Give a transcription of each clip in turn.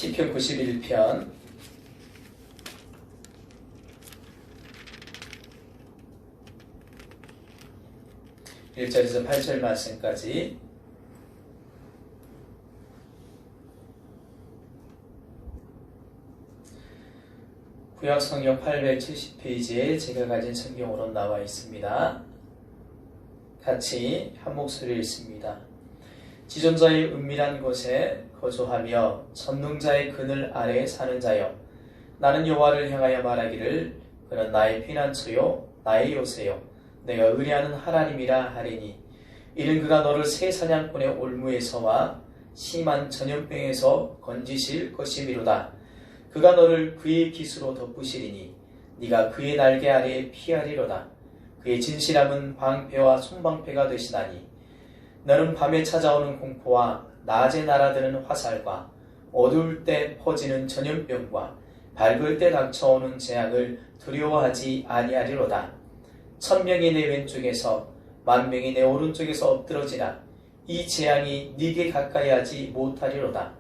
시편 91편 1절에서 8절 말씀까지 구약성경 870페이지에 제가 가진 성경으로 나와 있습니다. 같이 한 목소리를 읽습니다. 지존자의 은밀한 곳에 거주하며 전능자의 그늘 아래에 사는 자여, 나는 여호와를 향하여 말하기를 그는 나의 피난처요 나의 요새요 내가 의뢰하는 하나님이라 하리니, 이는 그가 너를 새 사냥꾼의 올무에서와 심한 전염병에서 건지실 것이미로다. 그가 너를 그의 깃으로 덮으시리니 네가 그의 날개 아래에 피하리로다. 그의 진실함은 방패와 손방패가 되시나니, 너는 밤에 찾아오는 공포와 낮에 날아드는 화살과 어두울 때 퍼지는 전염병과 밝을 때 닥쳐오는 재앙을 두려워하지 아니하리로다. 1000명이 내 왼쪽에서 10,000명이 내 오른쪽에서 엎드러지나 이 재앙이 네게 가까이 하지 못하리로다.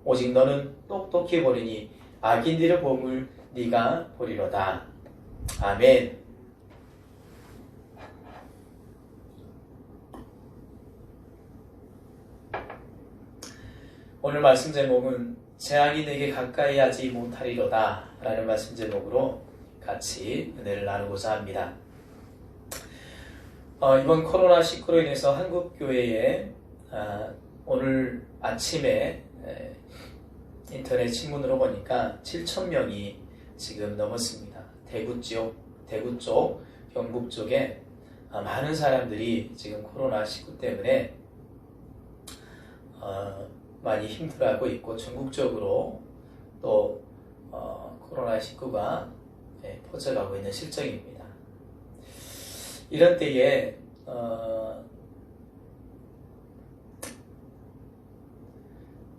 오직 너는 똑똑히 보리니 악인들의 보응을 네가 보리로다. 아멘. 오늘 말씀 제목은 재앙이 내게 가까이 하지 못하리로다 라는 말씀 제목으로 같이 은혜를 나누고자 합니다. 이번 코로나19로 인해서 한국교회에 오늘 아침에 인터넷 신문으로 보니까 7,000명이 지금 넘었습니다. 대구 쪽, 경북 쪽에 많은 사람들이 지금 코로나19 때문에 많이 힘들어하고 있고, 전국적으로 또 코로나19가 퍼져가고 있는 실정입니다. 이런 때에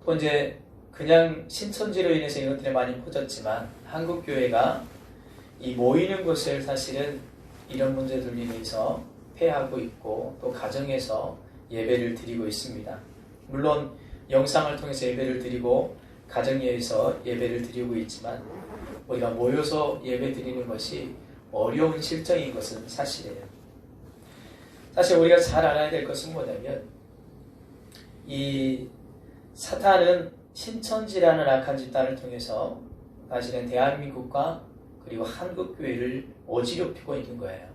또 이제 그냥 신천지로 인해서 이런 것들이 많이 퍼졌지만, 한국교회가 이 모이는 것을 사실은 이런 문제들로 인해서 폐하고 있고, 또 가정에서 예배를 드리고 있습니다. 물론 영상을 통해서 예배를 드리고 가정에서 예배를 드리고 있지만, 우리가 모여서 예배 드리는 것이 어려운 실정인 것은 사실이에요. 사실 우리가 잘 알아야 될 것은 뭐냐면, 이 사탄은 신천지라는 악한 집단을 통해서 사실은 대한민국과 그리고 한국교회를 어지럽히고 있는 거예요.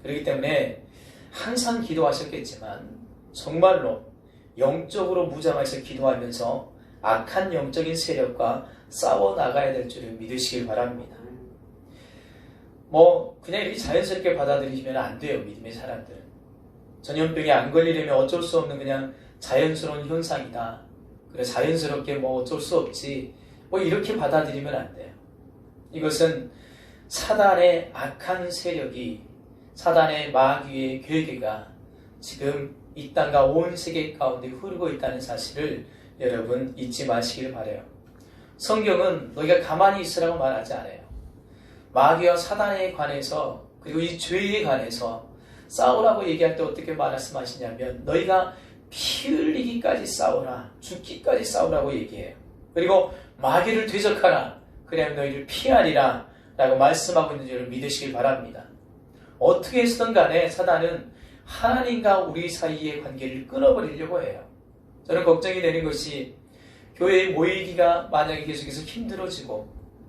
그렇기 때문에 항상 기도하셨겠지만 정말로 영적으로 무장해서 기도하면서 악한 영적인 세력과 싸워 나가야 될 줄을 믿으시길 바랍니다. 그냥 이렇게 자연스럽게 받아들이시면 안 돼요. 믿음의 사람들은 전염병에 안 걸리려면 어쩔 수 없는 그냥 자연스러운 현상이다, 그래 자연스럽게 어쩔 수 없지, 이렇게 받아들이면 안 돼요. 이것은 사단의 악한 세력이, 사단의 마귀의 괴계가 지금 이 땅과 온 세계 가운데 흐르고 있다는 사실을 여러분 잊지 마시길 바라요. 성경은 너희가 가만히 있으라고 말하지 않아요. 마귀와 사단에 관해서, 그리고 이 죄에 관해서 싸우라고 얘기할 때 어떻게 말씀하시냐면, 너희가 피 흘리기까지 싸우라, 죽기까지 싸우라고 얘기해요. 그리고 마귀를 대적하라, 그래야 너희를 피하리라 라고 말씀하고 있는 줄을 믿으시길 바랍니다. 어떻게 해서든 간에 사단은 하나님과 우리 사이의 관계를 끊어버리려고 해요. 저는 걱정이 되는 것이, 교회에 모이기가 만약에 계속해서 힘들어지고,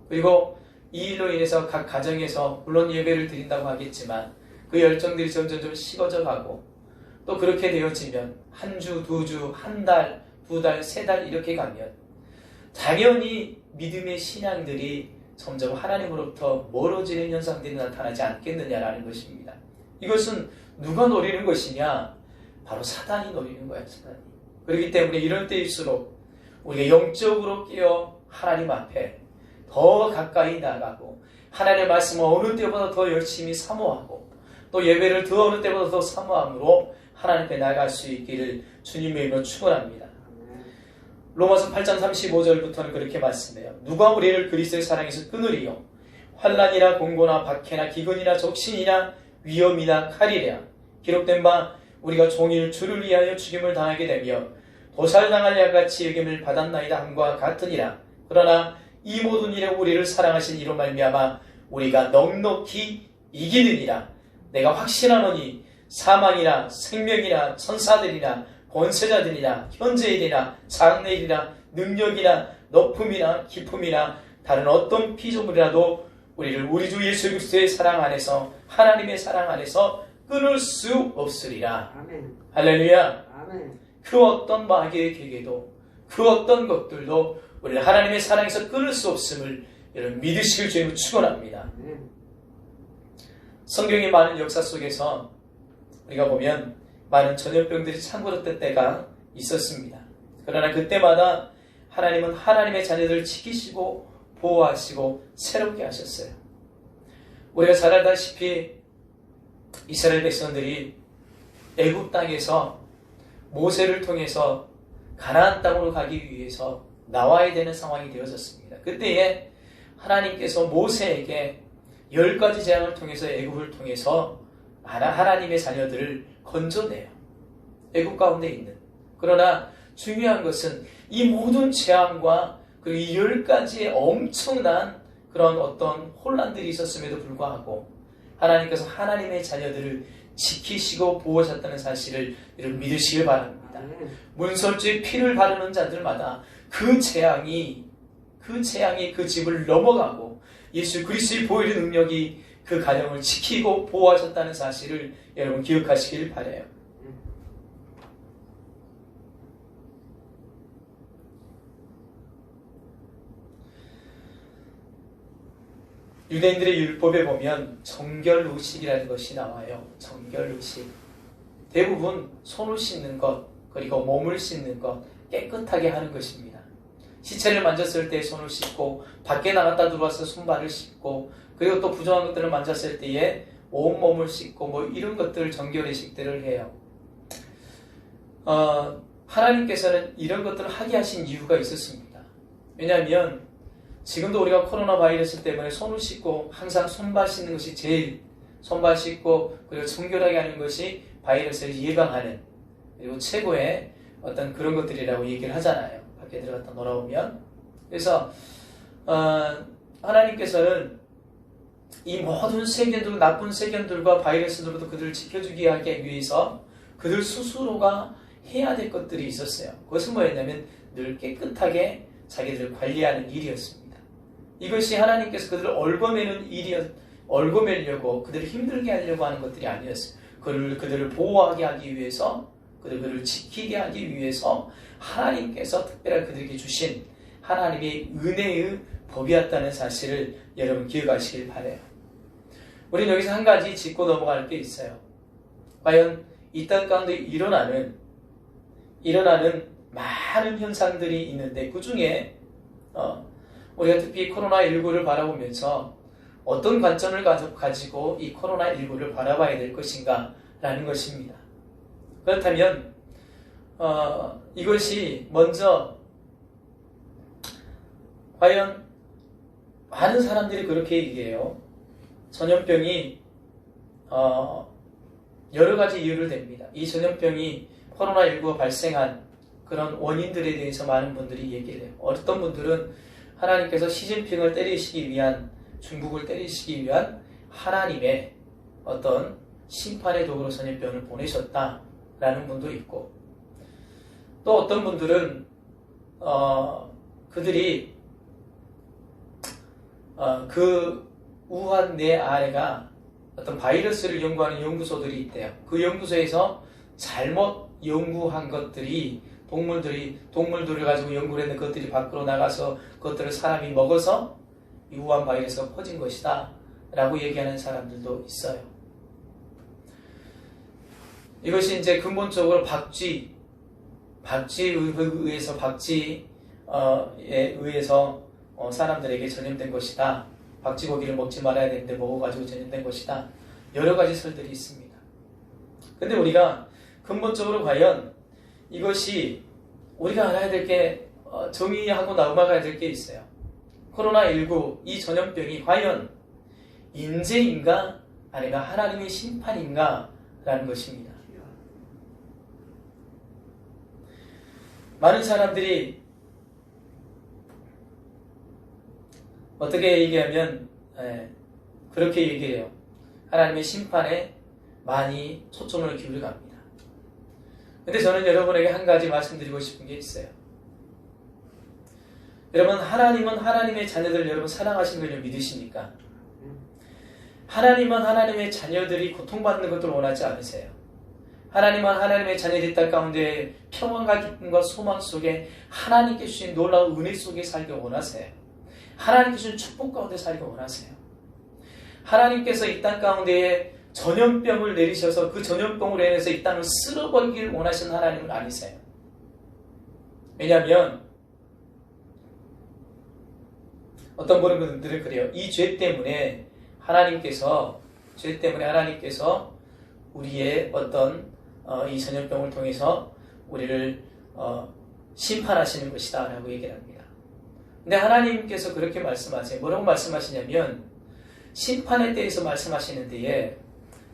그리고 이 일로 인해서 각 가정에서 물론 예배를 드린다고 하겠지만 그 열정들이 점점 식어져 가고, 또 그렇게 되어지면 한 주, 두 주, 한 달, 두 달, 세 달 이렇게 가면 당연히 믿음의 신앙들이 점점 하나님으로부터 멀어지는 현상들이 나타나지 않겠느냐라는 것입니다. 이것은 누가 노리는 것이냐? 바로 사단이 노리는 거예요. 사단이. 그렇기 때문에 이런 때일수록 우리가 영적으로 깨어 하나님 앞에 더 가까이 나가고, 하나님의 말씀을 어느 때보다 더 열심히 사모하고, 또 예배를 더 어느 때보다 더 사모함으로 하나님 앞에 나갈 수 있기를 주님의 이름으로 축원합니다. 로마서 8장 35절부터는 그렇게 말씀해요. 누가 우리를 그리스도의 사랑에서 끊으리요? 환난이나 공고나 박해나 기근이나 적신이나 위험이나 칼이랴. 기록된 바 우리가 종일 주를 위하여 죽임을 당하게 되며 도살당할 양같이 여김을 받았나이다 함과 같으니라. 그러나 이 모든 일에 우리를 사랑하신 이로 말미암아 우리가 넉넉히 이기느니라. 내가 확신하노니 사망이나 생명이나 천사들이나 권세자들이나 현재일이나 장래일이나 능력이나 높음이나 깊음이나 다른 어떤 피조물이라도 우리를 우리 주 예수 그리스도의 사랑 안에서 하나님의 사랑 안에서 끊을 수 없으리라. 아멘. 할렐루야. 아멘. 그 어떤 마귀의 계계도 그 어떤 것들도 우리를 하나님의 사랑에서 끊을 수 없음을 여러분 믿으시길 주님을 축원합니다. 아멘. 성경의 많은 역사 속에서 우리가 보면 많은 전염병들이 창궐했던 때가 있었습니다. 그러나 그때마다 하나님은 하나님의 자녀들을 지키시고 보호하시고 새롭게 하셨어요. 우리가 잘 알다시피 이스라엘 백성들이 애굽 땅에서 모세를 통해서 가나안 땅으로 가기 위해서 나와야 되는 상황이 되어졌습니다. 그때에 하나님께서 모세에게 10가지 재앙을 통해서 애굽을 통해서 하나님의 자녀들을 건져내요. 애굽 가운데 있는. 그러나 중요한 것은 이 모든 재앙과 그리고 이 10가지의 엄청난 그런 어떤 혼란들이 있었음에도 불구하고 하나님께서 하나님의 자녀들을 지키시고 보호하셨다는 사실을 여러분 믿으시길 바랍니다. 문설주에 피를 바르는 자들마다 그 재앙이 그 집을 넘어가고 예수 그리스도의 보혈의 능력이 그 가정을 지키고 보호하셨다는 사실을 여러분 기억하시길 바라요. 유대인들의 율법에 보면 정결의식이라는 것이 나와요. 정결의식. 대부분 손을 씻는 것, 그리고 몸을 씻는 것, 깨끗하게 하는 것입니다. 시체를 만졌을 때 손을 씻고, 밖에 나갔다 들어와서 손발을 씻고, 그리고 또 부정한 것들을 만졌을 때에 온몸을 씻고, 뭐 이런 것들을 정결의식들을 해요. 하나님께서는 이런 것들을 하게 하신 이유가 있었습니다. 왜냐하면 지금도 우리가 코로나 바이러스 때문에 손을 씻고 항상 손발 씻는 것이 제일 손발 씻고 그리고 청결하게 하는 것이 바이러스를 예방하는 그리고 최고의 어떤 그런 것들이라고 얘기를 하잖아요. 밖에 들어갔다 놀아오면. 그래서 하나님께서는 이 모든 세균들, 나쁜 세균들과 바이러스들로부터 그들을 지켜주기 하기 위해서 그들 스스로가 해야 될 것들이 있었어요. 그것은 뭐였냐면 늘 깨끗하게 자기들을 관리하는 일이었습니다. 이것이 하나님께서 그들을 얽어매려고 그들을 힘들게 하려고 하는 것들이 아니었어요. 그들을 보호하게 하기 위해서, 그들을 지키게 하기 위해서 하나님께서 특별하게 그들에게 주신 하나님의 은혜의 법이었다는 사실을 여러분 기억하시길 바라요. 우리는 여기서 한 가지 짚고 넘어갈 게 있어요. 과연 이 땅 가운데 일어나는 많은 현상들이 있는데 그 중에 우리가 특히 코로나19를 바라보면서 어떤 관점을 가지고 이 코로나19를 바라봐야 될 것인가 라는 것입니다. 그렇다면 이것이 먼저 과연 많은 사람들이 그렇게 얘기해요. 전염병이 여러 가지 이유를 댑니다. 이 전염병이 코로나19가 발생한 그런 원인들에 대해서 많은 분들이 얘기를 해요. 어떤 분들은 하나님께서 시진핑을 때리시기 위한, 중국을 때리시기 위한 하나님의 어떤 심판의 도구로 전염병을 보내셨다라는 분도 있고, 또 어떤 분들은 그들이 그 우한 내 아래가 어떤 바이러스를 연구하는 연구소들이 있대요. 그 연구소에서 잘못 연구한 것들이 동물들을 가지고 연구를 했는데 그것들이 밖으로 나가서 그것들을 사람이 먹어서 이 우한 바이러스가 퍼진 것이다 라고 얘기하는 사람들도 있어요. 이것이 이제 근본적으로 박쥐에 의해서 사람들에게 전염된 것이다. 박쥐 고기를 먹지 말아야 되는데 먹어가지고 전염된 것이다. 여러 가지 설들이 있습니다. 근데 우리가 근본적으로 과연 이것이 우리가 알아야 될 게 정의하고 넘어가야 될 게 있어요. 코로나19 이 전염병이 과연 인재인가 아니면 하나님의 심판인가 라는 것입니다. 많은 사람들이 어떻게 얘기하면 그렇게 얘기해요. 하나님의 심판에 많이 초점을 기울여 갑니다. 근데 저는 여러분에게 한 가지 말씀드리고 싶은 게 있어요. 여러분, 하나님은 하나님의 자녀들을 여러분 사랑하시는 걸 믿으십니까? 하나님은 하나님의 자녀들이 고통받는 것을 원하지 않으세요. 하나님은 하나님의 자녀들이 땅 가운데 평안과 기쁨과 소망 속에 하나님께 주신 놀라운 은혜 속에 살기 원하세요. 하나님께 주신 축복 가운데 살기 원하세요. 하나님께서 이 땅 가운데에 전염병을 내리셔서 그 전염병으로 인해서 이 땅을 쓸어버리기를 원하시는 하나님은 아니세요. 왜냐하면 어떤 분들은 그래요. 이 죄 때문에 하나님께서 우리의 어떤 이 전염병을 통해서 우리를 심판하시는 것이다 라고 얘기를 합니다. 근데 하나님께서 그렇게 말씀하세요. 뭐라고 말씀하시냐면 심판에 대해서 말씀하시는 데에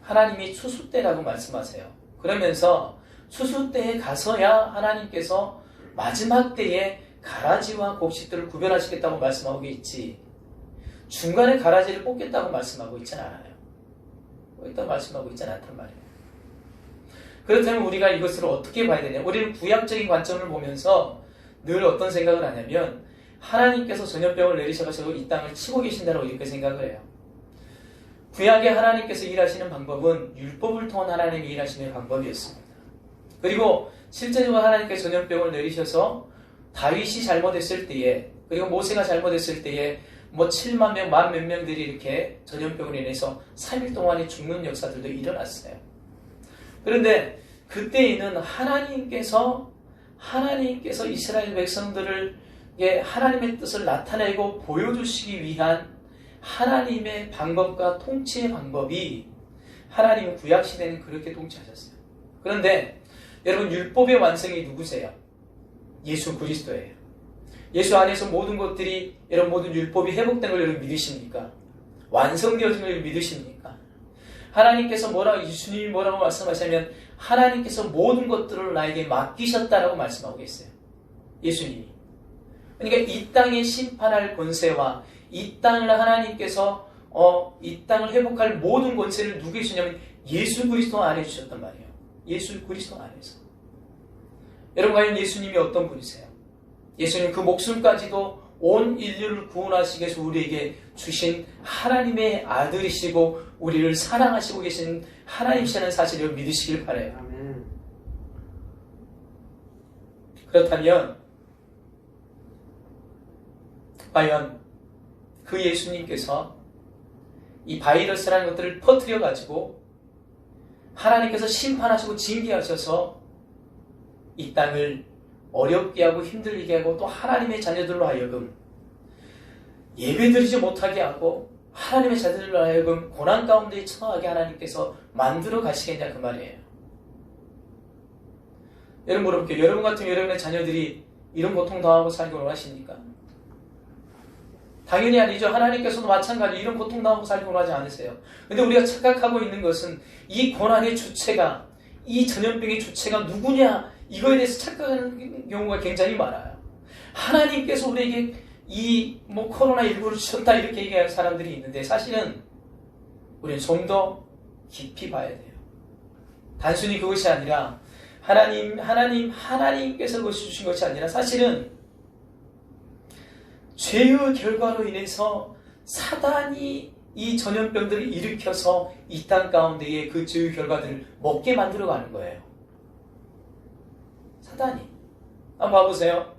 하나님이 추수 때라고 말씀하세요. 그러면서 추수 때에 가서야 하나님께서 마지막 때에 가라지와 곡식들을 구별하시겠다고 말씀하고 있지, 중간에 가라지를 뽑겠다고 말씀하고 있지는 않아요. 일단 말씀하고 있지는 않단 말이에요. 그렇다면 우리가 이것을 어떻게 봐야 되냐? 우리는 구약적인 관점을 보면서 늘 어떤 생각을 하냐면 하나님께서 전염병을 내리셔가지고 이 땅을 치고 계신다고 이렇게 생각을 해요. 구약에 하나님께서 일하시는 방법은 율법을 통한 하나님이 일하시는 방법이었습니다. 그리고 실제적으로 하나님께서 전염병을 내리셔서 다윗이 잘못했을 때에, 그리고 모세가 잘못했을 때에 7만 명, 만 몇 명들이 이렇게 전염병으로 인해서 3일 동안에 죽는 역사들도 일어났어요. 그런데 그때에는 하나님께서 이스라엘 백성들에게 하나님의 뜻을 나타내고 보여주시기 위한 하나님의 방법과 통치의 방법이, 하나님은 구약시대는 그렇게 통치하셨어요. 그런데 여러분, 율법의 완성이 누구세요? 예수 그리스도예요. 예수 안에서 모든 것들이, 여러분 모든 율법이 회복된 걸 여러분 믿으십니까? 완성되어진 걸 믿으십니까? 하나님께서 예수님이 뭐라고 말씀하시냐면 하나님께서 모든 것들을 나에게 맡기셨다라고 말씀하고 계세요. 예수님이. 그러니까 이 땅에 심판할 권세와 이 땅을 하나님께서 이 땅을 회복할 모든 권세를 누구에 주냐면 예수 그리스도 안에 주셨단 말이에요. 예수 그리스도 안에서. 여러분, 과연 예수님이 어떤 분이세요? 예수님 그 목숨까지도 온 인류를 구원하시기 위해서 우리에게 주신 하나님의 아들이시고 우리를 사랑하시고 계신 하나님이시라는 사실을 믿으시길 바라요. 아멘. 그렇다면 과연 그 예수님께서 이 바이러스라는 것들을 퍼뜨려 가지고 하나님께서 심판하시고 징계하셔서 이 땅을 어렵게 하고 힘들게 하고 또 하나님의 자녀들로 하여금 예배드리지 못하게 하고 하나님의 자녀들로 하여금 고난 가운데 처하게 하나님께서 만들어 가시겠냐 그 말이에요. 여러분 물어볼게요. 여러분 같으면 여러분의 자녀들이 이런 고통 당하고 살기 원하십니까? 당연히 아니죠. 하나님께서도 마찬가지로 이런 고통 당하고 살기 원하지 않으세요. 근데 우리가 착각하고 있는 것은 이 고난의 주체가, 이 전염병의 주체가 누구냐, 이거에 대해서 착각하는 경우가 굉장히 많아요. 하나님께서 우리에게 이 코로나19를 주셨다 이렇게 얘기하는 사람들이 있는데 사실은 우리는 좀 더 깊이 봐야 돼요. 단순히 그것이 아니라 하나님께서 그것을 주신 것이 아니라 사실은 죄의 결과로 인해서 사단이 이 전염병들을 일으켜서 이 땅 가운데에 그 죄의 결과들을 먹게 만들어가는 거예요. 사단이. 한번 봐보세요.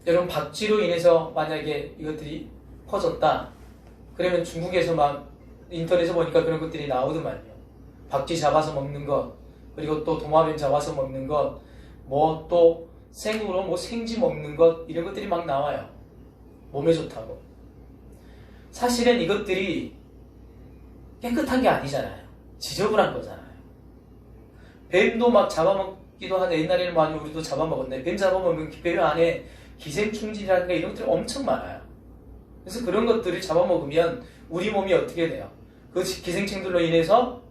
여러분 박쥐로 인해서 만약에 이것들이 퍼졌다. 그러면 중국에서 막 인터넷에 보니까 그런 것들이 나오더만요. 박쥐 잡아서 먹는 것, 그리고 또 도마뱀 잡아서 먹는 것, 또 생으로 생쥐 먹는 것, 이런 것들이 막 나와요. 몸에 좋다고. 사실은 이것들이 깨끗한 게 아니잖아요. 지저분한 거잖아요. 뱀도 막 잡아먹기도 하는데 옛날에는 많이 우리도 잡아먹었는데 뱀 잡아먹으면 뱀 안에 기생충질이라든가 이런 것들이 엄청 많아요. 그래서 그런 것들을 잡아먹으면 우리 몸이 어떻게 돼요? 그 기생충들로 인해서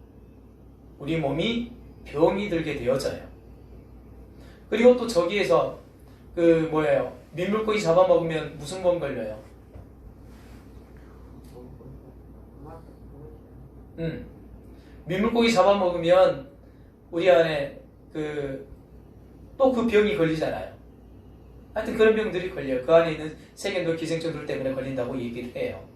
우리 몸이 병이 들게 되어져요. 그리고 또 저기에서 그 뭐예요? 민물고기 잡아먹으면 무슨 병 걸려요? 민물고기 잡아먹으면 우리 안에 또 그 병이 걸리잖아요. 하여튼 그런 병들이 걸려요. 그 안에 있는 세균들, 기생충들 때문에 걸린다고 얘기를 해요.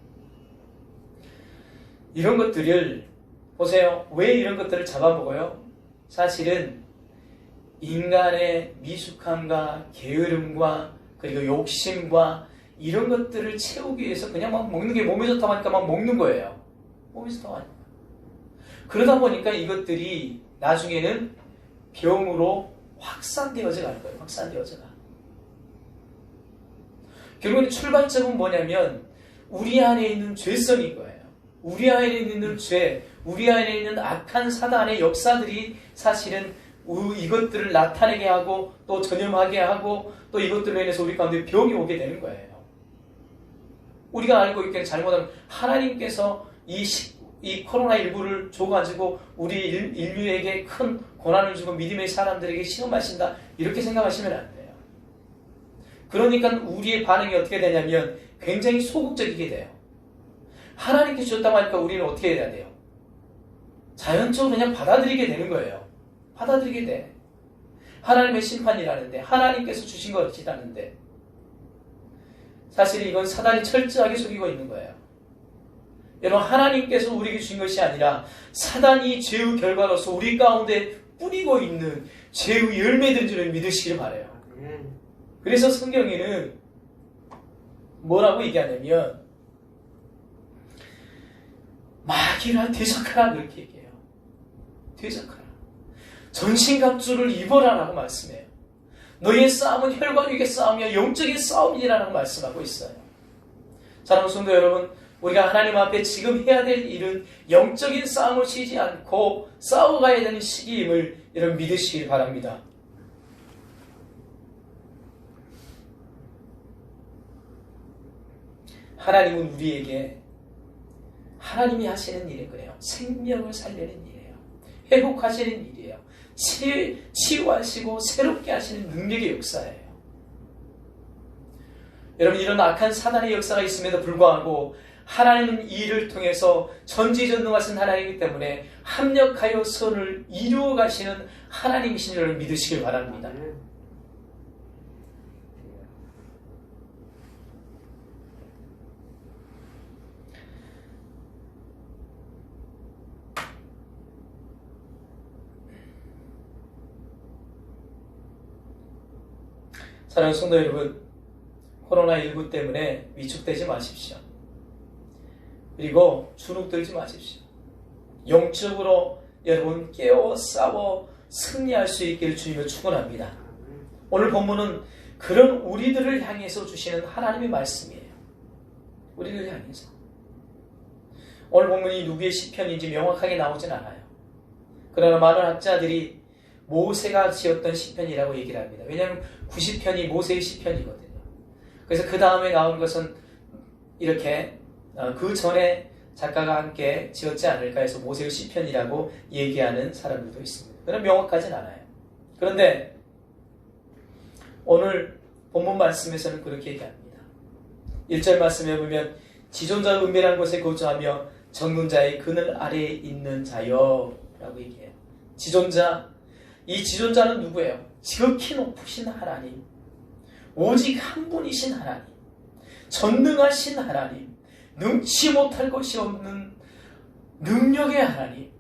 이런 것들을 보세요. 왜 이런 것들을 잡아먹어요? 사실은 인간의 미숙함과 게으름과 그리고 욕심과 이런 것들을 채우기 위해서 그냥 막 먹는 게 몸에 좋다고 하니까 막 먹는 거예요. 몸에 좋다고 하니까. 그러다 보니까 이것들이 나중에는 병으로 확산되어져 가는 거예요. 확산되어져 가. 결국은 출발점은 뭐냐면 우리 안에 있는 죄성인 거예요. 우리 안에 있는 죄, 우리 안에 있는 악한 사단의 역사들이 사실은 이것들을 나타내게 하고 또 전염하게 하고 또 이것들로 인해서 우리 가운데 병이 오게 되는 거예요. 우리가 알고 있기는 잘못하면 하나님께서 이 코로나19를 줘가지고 우리 인류에게 큰 고난을 주고 믿음의 사람들에게 시험하신다 이렇게 생각하시면 안 돼요. 그러니까 우리의 반응이 어떻게 되냐면 굉장히 소극적이게 돼요. 하나님께 주셨다고 하니까 우리는 어떻게 해야 돼요? 자연적으로 그냥 받아들이게 되는 거예요. 받아들이게 돼. 하나님의 심판이라는데 하나님께서 주신 것이라는데 사실 이건 사단이 철저하게 속이고 있는 거예요. 여러분 하나님께서 우리에게 주신 것이 아니라 사단이 죄의 결과로서 우리 가운데 뿌리고 있는 죄의 열매들인 줄을 믿으시길 바라요. 그래서 성경에는 뭐라고 얘기하냐면 마귀라 대적하라 그렇게 얘기해요. 대적하라. 전신갑주를 입어라 라고 말씀해요. 너희의 싸움은 혈과 육의 싸움이야 영적인 싸움이라고 말씀하고 있어요. 사랑하는 성도 여러분, 우리가 하나님 앞에 지금 해야 될 일은 영적인 싸움을 쉬지 않고 싸워가야 되는 시기임을 여러분 믿으시길 바랍니다. 하나님은 우리에게 하나님이 하시는 일은 그래요. 생명을 살리는 일이에요. 회복하시는 일이에요. 치유하시고 새롭게 하시는 능력의 역사예요. 여러분 이런 악한 사단의 역사가 있음에도 불구하고 하나님은 이 일을 통해서 전지전능하신 하나님이기 때문에 합력하여 선을 이루어 가시는 하나님이신 줄을 믿으시길 바랍니다. 사랑하는 성도 여러분, 코로나19 때문에 위축되지 마십시오. 그리고 주눅들지 마십시오. 영적으로 여러분 깨어 싸워 승리할 수 있기를 주님을 축원합니다. 오늘 본문은 그런 우리들을 향해서 주시는 하나님의 말씀이에요. 우리를 향해서. 오늘 본문이 누구의 시편인지 명확하게 나오진 않아요. 그러나 많은 학자들이 모세가 지었던 시편이라고 얘기를 합니다. 왜냐하면 90편이 모세의 시편이거든요. 그래서 그 다음에 나온 것은 이렇게 그 전에 작가가 함께 지었지 않을까 해서 모세의 시편이라고 얘기하는 사람들도 있습니다. 그건 명확하진 않아요. 그런데 오늘 본문 말씀에서는 그렇게 얘기합니다. 1절 말씀에 보면 지존자 은밀한 곳에 거주하며 정눈 자의 그늘 아래에 있는 자여 라고 얘기해요. 지존자, 이 지존자는 누구예요? 지극히 높으신 하나님, 오직 한 분이신 하나님, 전능하신 하나님, 능치 못할 것이 없는 능력의 하나님,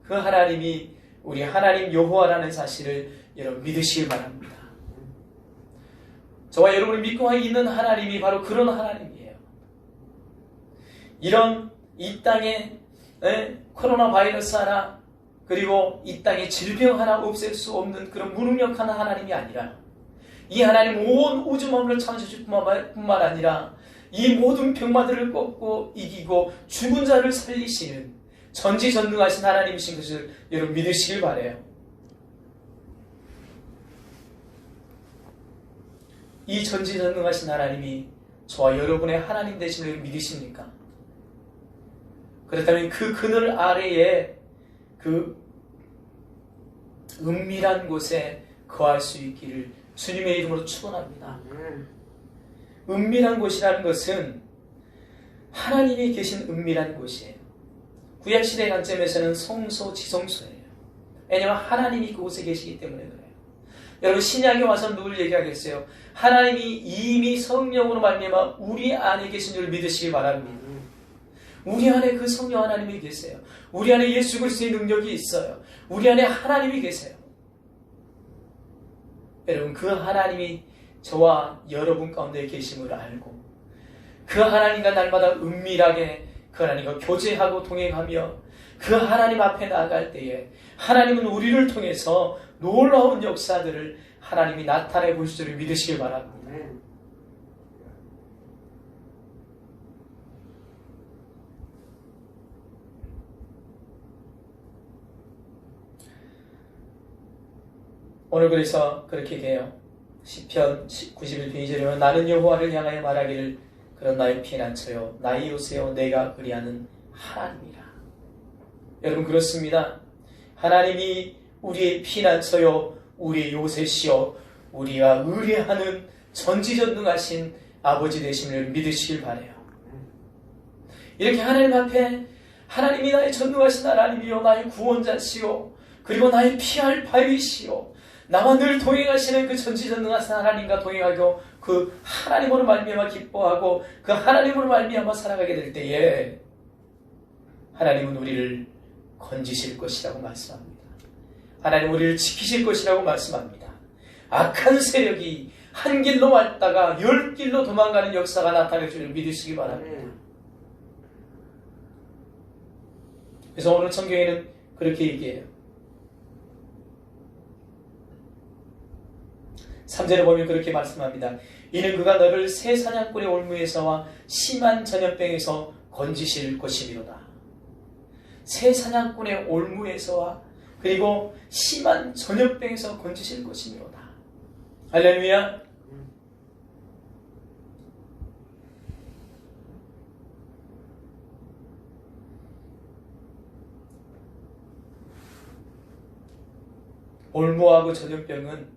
그 하나님이 우리 하나님 여호와라는 사실을 여러분 믿으시기 바랍니다. 저와 여러분이 믿고 있는 하나님이 바로 그런 하나님이에요. 이런 이 땅에 코로나 바이러스 하나 그리고 이 땅에 질병 하나 없앨 수 없는 그런 무능력한 하나님이 아니라 이 하나님 온 우주 만물을 창조주실 뿐만 아니라 이 모든 병마들을 꺾고 이기고 죽은 자를 살리시는 전지전능하신 하나님이신 것을 여러분 믿으시길 바라요. 이 전지전능하신 하나님이 저와 여러분의 하나님 되심을 믿으십니까? 그렇다면 그 그늘 아래에 그 은밀한 곳에 거할 수 있기를 주님의 이름으로 축원합니다. 은밀한 곳이라는 것은 하나님이 계신 은밀한 곳이에요. 구약시대 관점에서는 성소, 지성소예요. 왜냐하면 하나님이 그곳에 계시기 때문에 그래요. 여러분 신약에 와서 누굴 얘기하겠어요? 하나님이 이미 성령으로 말미암아 우리 안에 계신 줄 믿으시기 바랍니다. 우리 안에 그 성령 하나님이 계세요. 우리 안에 예수 그리스도의 능력이 있어요. 우리 안에 하나님이 계세요. 여러분 그 하나님이 저와 여러분 가운데 계심을 알고 그 하나님과 날마다 은밀하게 그 하나님과 교제하고 동행하며 그 하나님 앞에 나아갈 때에 하나님은 우리를 통해서 놀라운 역사들을 하나님이 나타내 보실 줄을 믿으시길 바랍니다. 오늘 그래서 그렇게 얘기해요. 시편 91편 2절이면 나는 여호와를 향하여 말하기를 그런 나의 피난처요 나의 요새요 내가 그리하는 하나님이라. 여러분 그렇습니다. 하나님이 우리의 피난처요 우리의 요새시요 우리가 의뢰하는 전지전능하신 아버지 되심을 믿으시길 바라요. 이렇게 하나님 앞에 하나님이 나의 전능하신 하나님이요 나의 구원자시요 그리고 나의 피할 바위시요 나와 늘 동행하시는 그 전지전능하신 하나님과 동행하고 그 하나님으로 말미암아 기뻐하고 그 하나님으로 말미암아 살아가게 될 때에 하나님은 우리를 건지실 것이라고 말씀합니다. 하나님 우리를 지키실 것이라고 말씀합니다. 악한 세력이 한 길로 왔다가 10길로 도망가는 역사가 나타날 줄을 믿으시기 바랍니다. 그래서 오늘 성경에는 그렇게 얘기해요. 3절에 보면 그렇게 말씀합니다. 이는 그가 너를 새 사냥꾼의 올무에서와 심한 전염병에서 건지실 것이미로다. 새 사냥꾼의 올무에서와 그리고 심한 전염병에서 건지실 것이미로다. 할렐루야. 올무하고 전염병은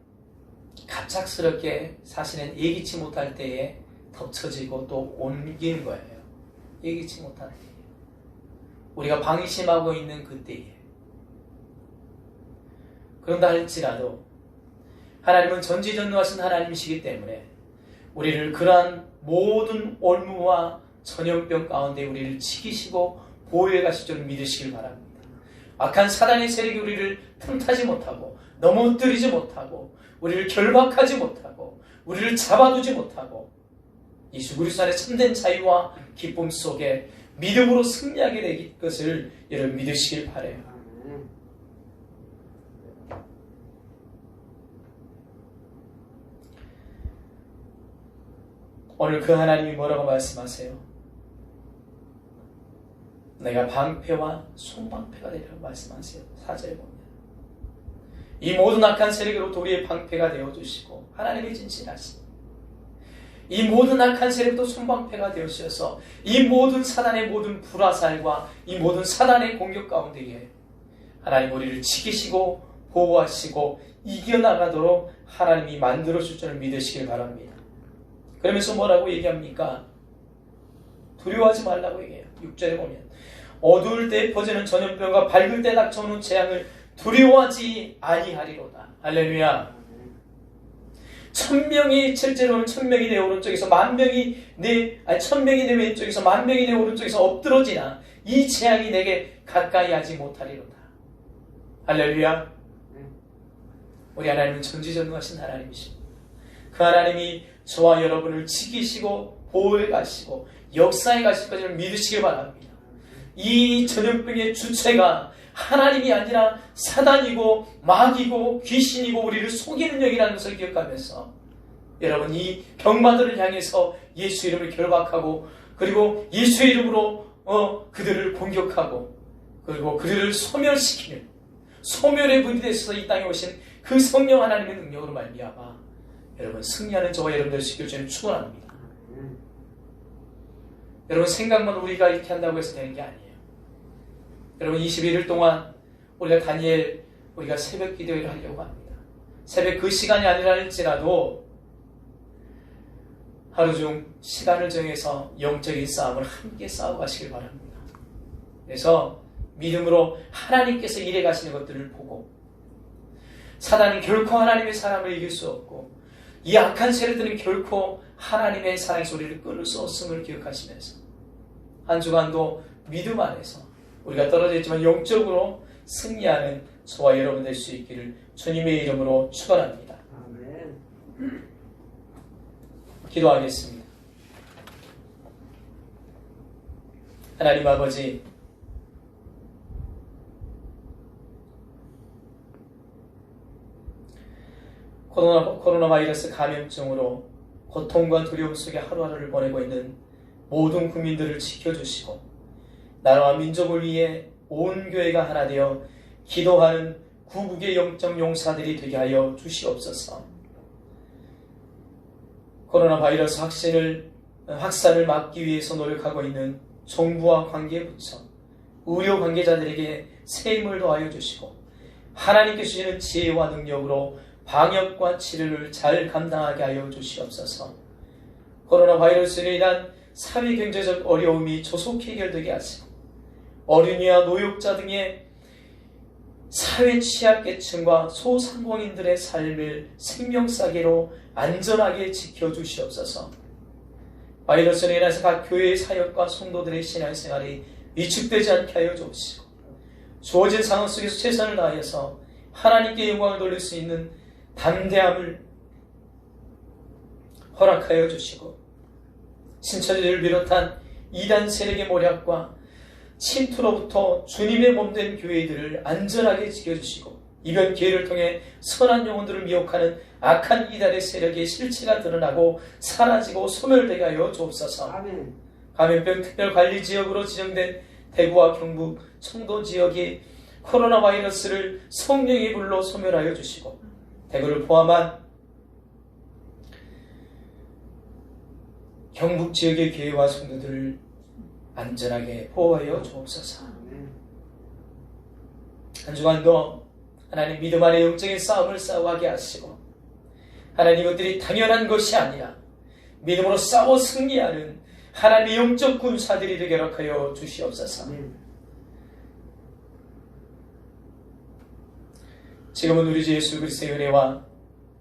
갑작스럽게 사실은 예기치 못할 때에 덮쳐지고 또 옮기는 거예요. 예기치 못할 때에. 우리가 방심하고 있는 그때에. 그런다 할지라도 하나님은 전지전능하신 하나님이시기 때문에 우리를 그러한 모든 올무와 전염병 가운데 우리를 지키시고 보호해 가실 줄 믿으시길 바랍니다. 악한 사단의 세력이 우리를 틈타지 못하고 넘어뜨리지 못하고 우리를 결박하지 못하고 우리를 잡아두지 못하고 예수 그리스도 안에 참된 자유와 기쁨 속에 믿음으로 승리하게 될 것을 여러분 믿으시길 바라요. 오늘 그 하나님이 뭐라고 말씀하세요? 내가 방패와 손방패가 되리라고 말씀하세요. 4절에 보면 이 모든 악한 세력으로부터 우리의 방패가 되어주시고 하나님의 진실하신 이 모든 악한 세력도 손방패가 되어주셔서 이 모든 사단의 모든 불화살과 이 모든 사단의 공격 가운데에 하나님 우리를 지키시고 보호하시고 이겨나가도록 하나님이 만들어줄 줄을 믿으시길 바랍니다. 그러면서 뭐라고 얘기합니까? 두려워하지 말라고 얘기해요. 6절에 보면 어두울 때 퍼지는 전염병과 밝을 때 닥쳐오는 재앙을 두려워하지 아니하리로다. 할렐루야. 1000명이 실제로는 1000명이 내 오른쪽에서 1000명이 내 왼쪽에서 10,000명이 내 오른쪽에서 엎드러지나 이 재앙이 내게 가까이 하지 못하리로다. 할렐루야. 우리 하나님은 전지전능하신 하나님이십니다. 그 하나님이 저와 여러분을 지키시고 보호해 가시고 역사해 가실 것을 믿으시기 바랍니다. 이 전염병의 주체가 하나님이 아니라 사단이고 마귀고 귀신이고 우리를 속이는 영이라는 것을 기억하면서 여러분 이 병마들을 향해서 예수 이름을 결박하고 그리고 예수 이름으로 그들을 공격하고 그리고 그들을 소멸시키는 소멸의 분이 되셔서 이 땅에 오신 그 성령 하나님의 능력으로 말미암아 여러분 승리하는 저와 여러분들 시킬 주님 축원합니다. 여러분 생각만 우리가 이렇게 한다고 해서 되는 게 아니에요. 여러분 21일 동안 우리가 새벽 기도회를 하려고 합니다. 새벽 그 시간이 아니라 할지라도 하루 중 시간을 정해서 영적인 싸움을 함께 싸워가시길 바랍니다. 그래서 믿음으로 하나님께서 일해 가시는 것들을 보고 사단은 결코 하나님의 사람을 이길 수 없고 이 악한 세력들은 결코 하나님의 사랑의 소리를 끊을 수 없음을 기억하시면서 한 주간도 믿음 안에서 우리가 떨어져 있지만 영적으로 승리하는 저와 여러분 될 수 있기를 주님의 이름으로 축원합니다. 아멘. 기도하겠습니다. 하나님 아버지, 코로나 바이러스 감염증으로 고통과 두려움 속에 하루하루를 보내고 있는 모든 국민들을 지켜주시고 나라와 민족을 위해 온 교회가 하나 되어 기도하는 구국의 영적 용사들이 되게 하여 주시옵소서. 코로나 바이러스 확산을 막기 위해서 노력하고 있는 정부와 관계부처, 의료 관계자들에게 새 힘을 더하여 주시고 하나님께 주시는 지혜와 능력으로 방역과 치료를 잘 감당하게 하여 주시옵소서. 코로나 바이러스로 인한 사회 경제적 어려움이 조속히 해결되게 하시고 어린이와 노약자 등의 사회 취약계층과 소상공인들의 삶을 생명싸개로 안전하게 지켜주시옵소서. 바이러스로 인해서 각 교회의 사역과 성도들의 신앙생활이 위축되지 않게 하여 주시고 주어진 상황 속에서 최선을 다해서 하나님께 영광을 돌릴 수 있는 담대함을 허락하여 주시고 신천지를 비롯한 이단 세력의 모략과 침투로부터 주님의 몸된 교회들을 안전하게 지켜주시고 이번 기회를 통해 선한 영혼들을 미혹하는 악한 이단의 세력의 실체가 드러나고 사라지고 소멸되게 하여 주옵소서. 아멘. 감염병 특별관리지역으로 지정된 대구와 경북, 청도 지역이 코로나 바이러스를 성령의 불로 소멸하여 주시고 대구를 포함한 경북 지역의 교회와 성도들을 안전하게 보호하여 주옵소서. 한 주간도 하나님 믿음 안에 영적인 싸움을 싸워하게 하시고 하나님 이것들이 당연한 것이 아니라 믿음으로 싸워 승리하는 하나님의 영적 군사들이 되게 허락하여 주시옵소서. 지금은 우리 주 예수 그리스도의 은혜와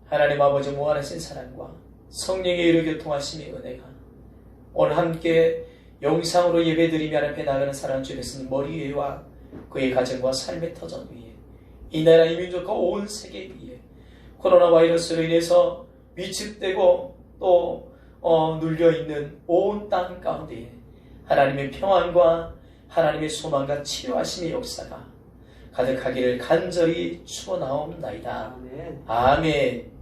하나님 아버지 무한하신 사랑과 성령의 이루 교통하심의 은혜가 오늘 함께 영상으로 예배드리며 앞에 나가는 사랑하는 주 예수님 머리 위에와 그의 가정과 삶의 터전 위에 이 나라 이 민족과 온 세계 위에 코로나 바이러스로 인해서 위축되고 또 눌려있는 온 땅 가운데에 하나님의 평안과 하나님의 소망과 치료하심의 역사가 가득하기를 간절히 축원하옵나이다. 아멘. 아멘.